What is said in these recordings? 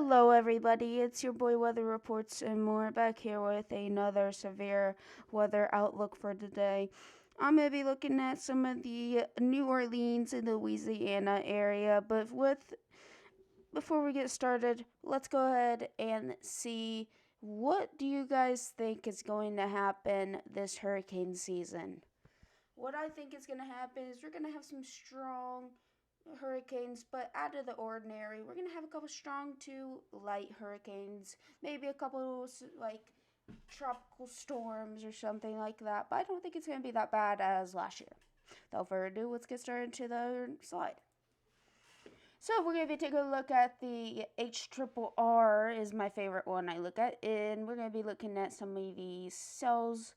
Hello, everybody. It's your boy Weather Reports and more back here with another severe weather outlook for today. I'm going to be looking at some of the New Orleans and Louisiana area, but before we get started, let's go ahead and see what do you guys think is going to happen this hurricane season. What I think is going to happen is we're going to have some strong hurricanes, but out of the ordinary. We're going to have a couple strong to light hurricanes, maybe a couple like tropical storms or something like that, but I don't think it's going to be that bad as last year. Without further ado, let's get started to the other slide. So we're going to be taking a look at the HRRR is my favorite one I look at, and we're going to be looking at some of these cells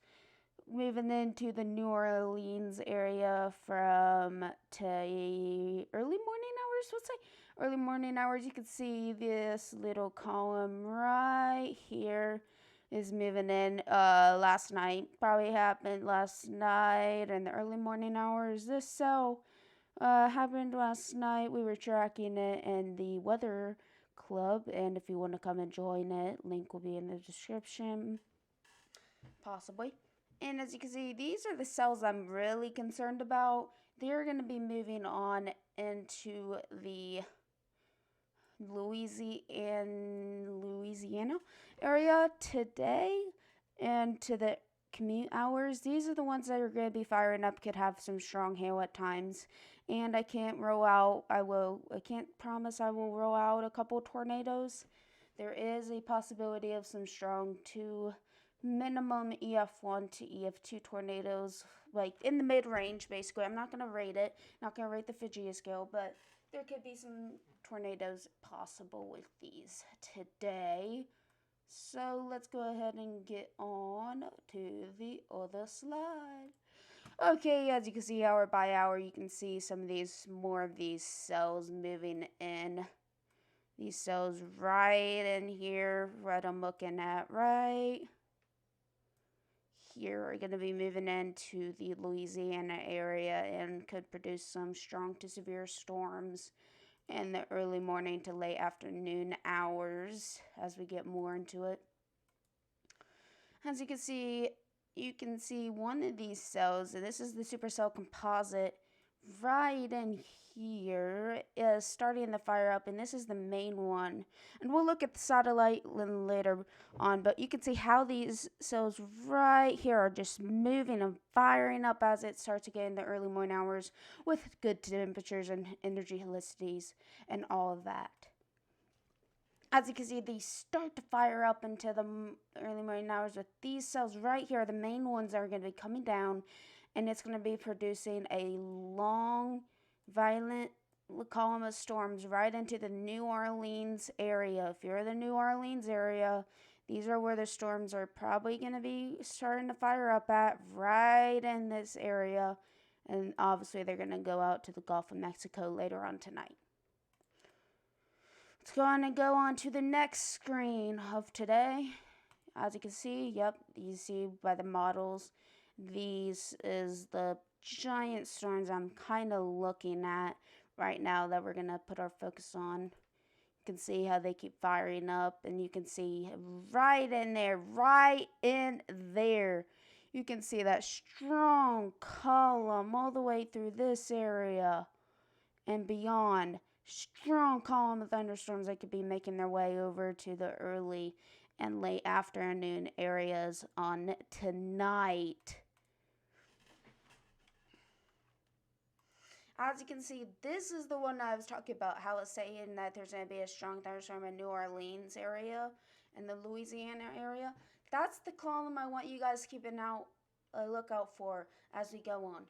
moving into the New Orleans area from to early morning hours, let's say. Early morning hours, you can see this little column right here is moving in last night. Probably happened last night in the early morning hours. This cell happened last night. We were tracking it in the weather club, and if you want to come and join it, link will be in the description, possibly. And as you can see, these are the cells I'm really concerned about. They're going to be moving on into the Louisiana area today and to the commute hours. These are the ones that are going to be firing up, could have some strong hail at times. And I can't promise I will roll out a couple tornadoes. There is a possibility of some strong minimum EF1 to EF2 tornadoes, like in the mid-range, basically. I'm not going to rate it, not going to rate the Fujita scale, but there could be some tornadoes possible with these today. So let's go ahead and get on to the other slide. Okay, as you can see, hour by hour, you can see more of these cells moving in. These cells right in here, right I'm looking at right here are going to be moving into the Louisiana area and could produce some strong to severe storms in the early morning to late afternoon hours as we get more into it. As you can see one of these cells, and this is the supercell composite, right in here is starting the fire up, and this is the main one. And we'll look at the satellite later on, but you can see how these cells right here are just moving and firing up as it starts to get in the early morning hours with good temperatures and energy helicities and all of that. As you can see, they start to fire up into the early morning hours with these cells right here. The main ones are going to be coming down, and it's going to be producing a long, violent column of storms right into the New Orleans area. If you're in the New Orleans area, these are where the storms are probably going to be starting to fire up at, right in this area. And obviously, they're going to go out to the Gulf of Mexico later on tonight. Let's go on to the next screen of today. As you can see, you see by the models, these is the giant storms I'm kind of looking at right now that we're going to put our focus on. You can see how they keep firing up, and you can see right in there, you can see that strong column all the way through this area and beyond. Strong column of thunderstorms that could be making their way over to the early and late afternoon areas on tonight. As you can see, this is the one I was talking about, how it's saying that there's going to be a strong thunderstorm in New Orleans area and the Louisiana area. That's the column I want you guys keeping a lookout for as we go on.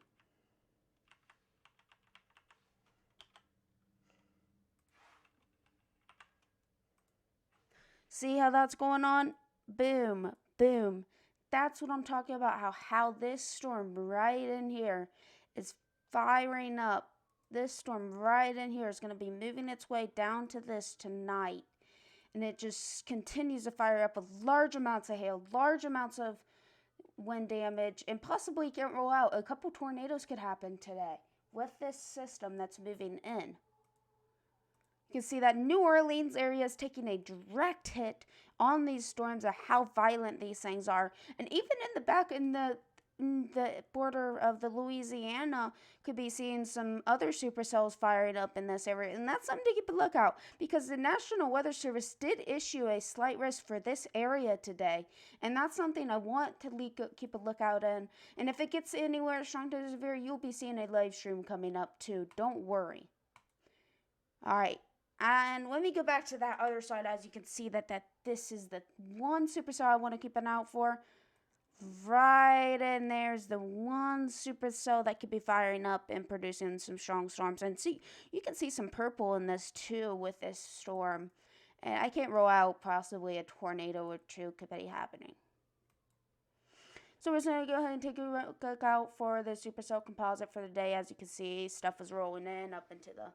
See how that's going on? Boom, boom. That's what I'm talking about, how this storm right in here is firing up. This storm right in here is going to be moving its way down to this tonight. And it just continues to fire up with large amounts of hail, large amounts of wind damage, and possibly can't roll out. A couple tornadoes could happen today with this system that's moving in. You can see that New Orleans area is taking a direct hit on these storms of how violent these things are. And even in the back in the border of the Louisiana could be seeing some other supercells firing up in this area. And that's something to keep a lookout because the National Weather Service did issue a slight risk for this area today. And that's something I want to keep a lookout in. And if it gets anywhere strong to severe, you'll be seeing a live stream coming up too. Don't worry. All right. And when we go back to that other side, as you can see that this is the one supercell I want to keep an eye out for. Right in there's the one supercell that could be firing up and producing some strong storms. And see, you can see some purple in this too with this storm. And I can't rule out possibly a tornado or two could be happening. So we're just going to go ahead and take a look out for the supercell composite for the day. As you can see, stuff is rolling in up into the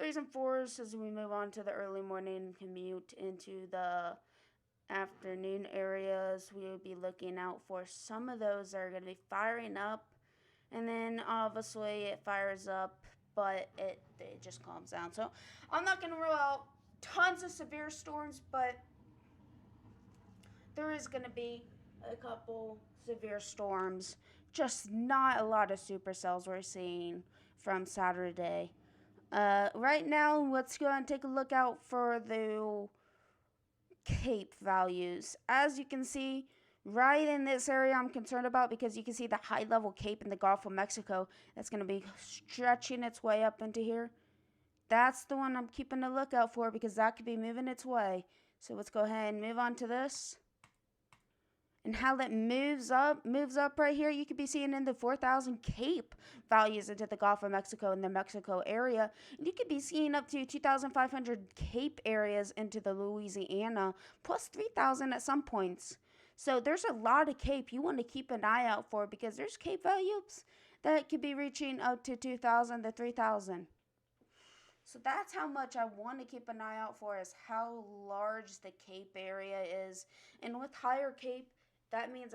3s and 4s as we move on to the early morning commute into the afternoon areas. We will be looking out for some of those that are going to be firing up, and then obviously it fires up, but it just calms down. So I'm not going to rule out tons of severe storms, but there is going to be a couple severe storms, just not a lot of supercells we're seeing from Saturday. Right now, let's go and take a look out for the Cape values. As you can see, right in this area I'm concerned about because you can see the high level Cape in the Gulf of Mexico that's going to be stretching its way up into here. That's the one I'm keeping a lookout for because that could be moving its way. So let's go ahead and move on to this. And how that moves up right here, you could be seeing in the 4,000 Cape values into the Gulf of Mexico and the Mexico area. And you could be seeing up to 2,500 Cape areas into the Louisiana, plus 3,000 at some points. So there's a lot of Cape you want to keep an eye out for because there's Cape values that could be reaching up to 2,000 to 3,000. So that's how much I want to keep an eye out for, is how large the Cape area is. And with higher Cape, that means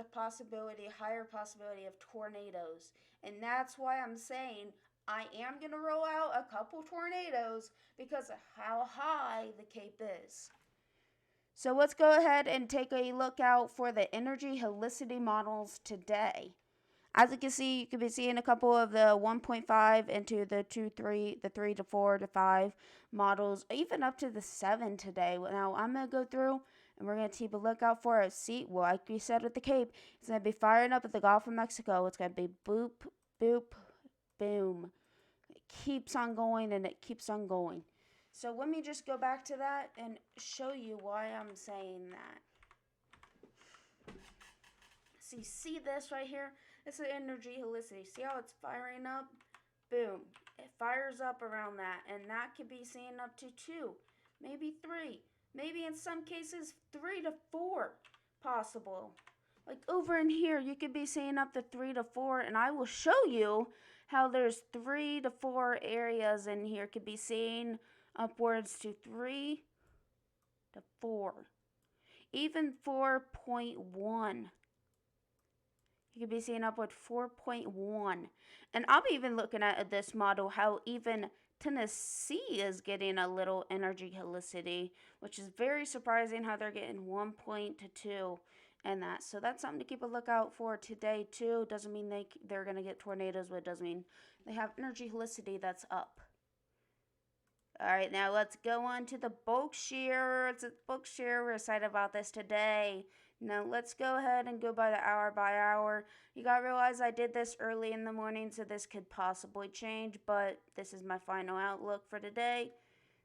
higher possibility of tornadoes. And that's why I'm saying I am going to roll out a couple tornadoes because of how high the Cape is. So let's go ahead and take a look out for the energy helicity models today. As you can see, you could be seeing a couple of the 1.5 into the 2, 3, the 3 to 4 to 5 models, even up to the 7 today. Now, I'm going to go through and we're going to keep a lookout for it. See, well, like we said with the Cape, it's going to be firing up at the Gulf of Mexico. It's going to be boop, boop, boom. It keeps on going and it keeps on going. So let me just go back to that and show you why I'm saying that. So you see this right here? It's an energy helicity. See how it's firing up? Boom. It fires up around that. And that could be seeing up to 2, maybe 3. Maybe in some cases 3 to 4 possible. Like over in here, you could be seeing up to 3 to 4. And I will show you how there's 3 to 4 areas in here. Could be seeing upwards to 3 to 4. Even 4.1. You could be seeing upward 4.1. And I'm even looking at this model, how even Tennessee is getting a little energy helicity, which is very surprising how they're getting 1.2 and that. So that's something to keep a lookout for today too. Doesn't mean they're going to get tornadoes, but it does mean they have energy helicity that's up. All right, now let's go on to the bulk shear. It's a bulk shear. We're excited about this today. Now let's go ahead and go by the hour by hour. You gotta realize I did this early in the morning, so this could possibly change, but this is my final outlook for today.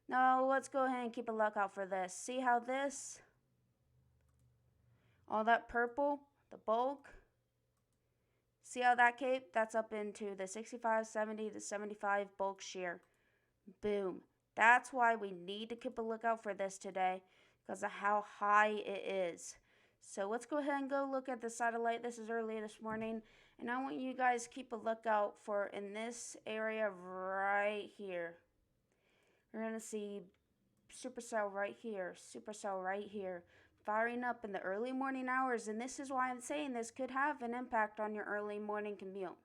Now let's go ahead and keep a lookout for this. See how this, all that purple, the bulk, see how that Cape, that's up into the 65, 70 to 75 bulk shear. Boom. That's why we need to keep a lookout for this today, because of how high it is. So let's go ahead and go look at the satellite. This is early this morning, and I want you guys to keep a lookout for in this area right here. We're going to see supercell right here, firing up in the early morning hours, and this is why I'm saying this could have an impact on your early morning commute.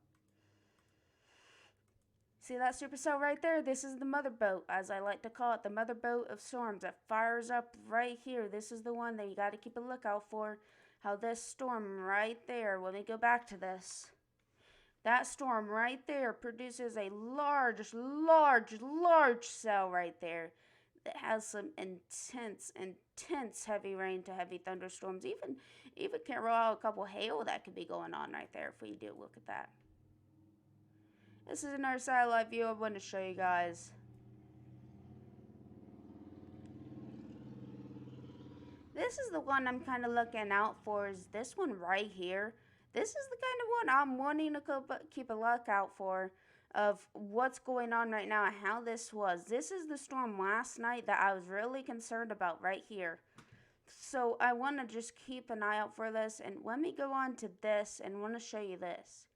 See that supercell right there? This is the mother boat, as I like to call it, the mother boat of storms that fires up right here. This is the one that you got to keep a lookout for. How this storm right there, let me go back to this. That storm right there produces a large cell right there that has some intense heavy rain to heavy thunderstorms. Even can roll out a couple hail that could be going on right there if we do look at that. This is another satellite view I want to show you guys. This is the one I'm kind of looking out for, is this one right here. This is the kind of one I'm wanting to keep a lookout for, of what's going on right now and how this was. This is the storm last night that I was really concerned about right here. So I want to just keep an eye out for this, and let me go on to this and want to show you this.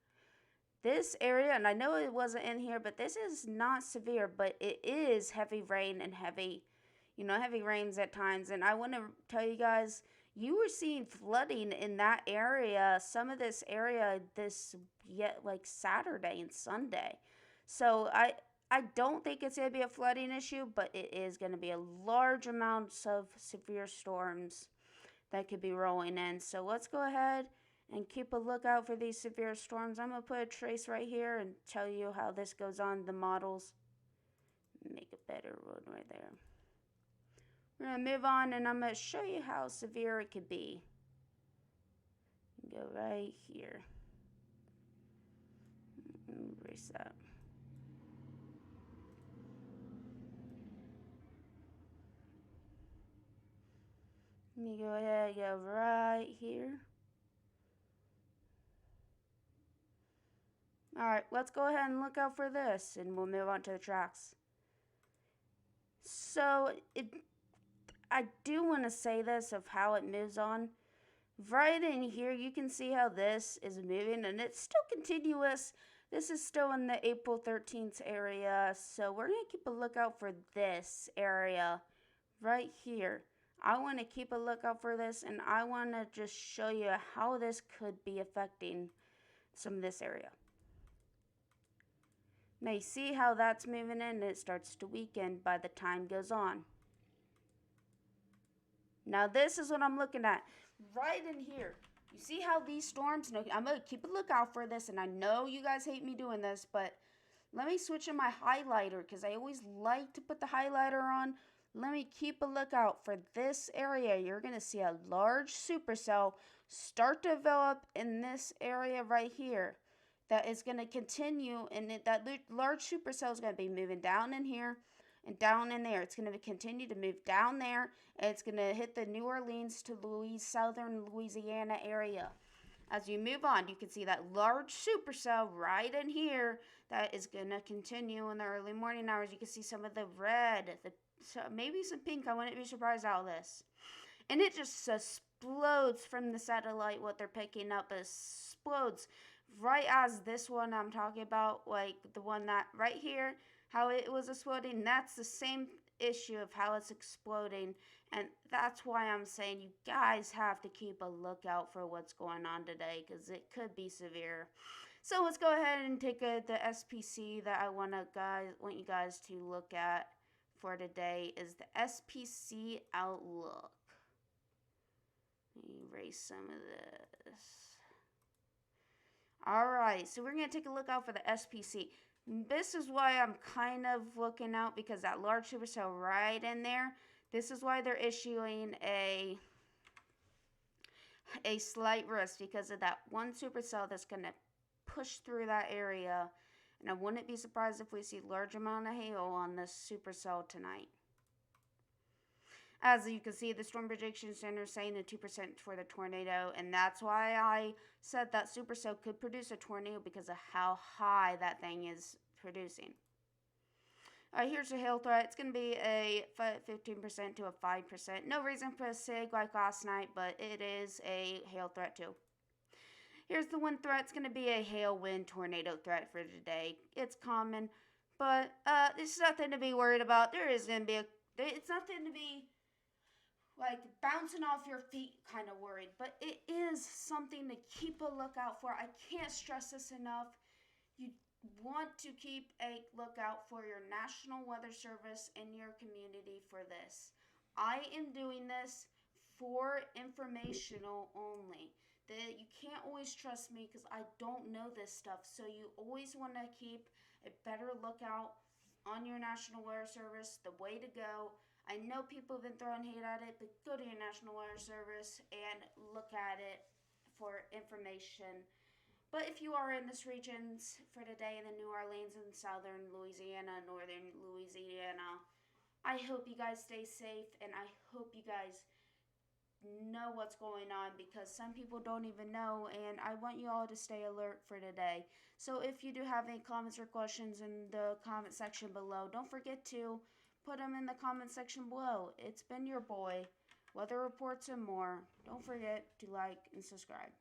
This area, and I know it wasn't in here, but this is not severe, but it is heavy rain and heavy rains at times. And I want to tell you guys, you were seeing flooding in that area, some of this area, like Saturday and Sunday. So I don't think it's going to be a flooding issue, but it is going to be a large amounts of severe storms that could be rolling in. So let's go ahead and keep a lookout for these severe storms. I'm going to put a trace right here and tell you how this goes on the models. Make a better road right there. We're going to move on, and I'm going to show you how severe it could be. Go right here. Erase that. Let me go ahead and go right here. Alright, let's go ahead and look out for this, and we'll move on to the tracks. So, I do want to say this of how it moves on. Right in here, you can see how this is moving, and it's still continuous. This is still in the April 13th area, so we're going to keep a lookout for this area right here. I want to keep a lookout for this, and I want to just show you how this could be affecting some of this area. Now you see how that's moving in, and it starts to weaken by the time goes on. Now this is what I'm looking at. Right in here. You see how these storms, I'm going to keep a lookout for this, and I know you guys hate me doing this, but let me switch in my highlighter, because I always like to put the highlighter on. Let me keep a lookout for this area. You're going to see a large supercell start to develop in this area right here. That is going to continue, and that large supercell is going to be moving down in here and down in there. It's going to continue to move down there, and it's going to hit the New Orleans to southern Louisiana area. As you move on, you can see that large supercell right in here that is going to continue in the early morning hours. You can see some of the red, maybe some pink. I wouldn't be surprised out of this. And it just explodes from the satellite. What they're picking up explodes. Right as this one I'm talking about, like the one that right here, how it was exploding, that's the same issue of how it's exploding. And that's why I'm saying you guys have to keep a lookout for what's going on today, because it could be severe. So let's go ahead and take the SPC that I want you guys to look at for today is the SPC outlook. Let me erase some of this. Alright, so we're going to take a look out for the SPC. This is why I'm kind of looking out, because that large supercell right in there, this is why they're issuing a slight risk, because of that one supercell that's going to push through that area. And I wouldn't be surprised if we see a large amount of hail on this supercell tonight. As you can see, the Storm Prediction Center is saying a 2% for the tornado, and that's why I said that supercell could produce a tornado, because of how high that thing is producing. Here's a hail threat. It's going to be a 15% to a 5%. No reason for a SIG like last night, but it is a hail threat too. Here's the wind threat. It's going to be a hail wind tornado threat for today. It's common, but it's nothing to be worried about. It's nothing to be like bouncing off your feet kind of worried, but it is something to keep a lookout for. I can't stress this enough. want to keep a lookout for your National Weather Service in your community for this. I am doing this for informational only. That you can't always trust me because I don't know this stuff. So you always want to keep a better lookout on your National Weather Service. The way to go. I know people have been throwing hate at it, but go to your National Weather Service and look at it for information. But if you are in this regions for today in the New Orleans and southern Louisiana, northern Louisiana, I hope you guys stay safe and I hope you guys know what's going on because some people don't even know and I want you all to stay alert for today. So if you do have any comments or questions in the comment section below, don't forget to put them in the comment section below. It's been your boy, Weather Reports and more. Don't forget to like and subscribe.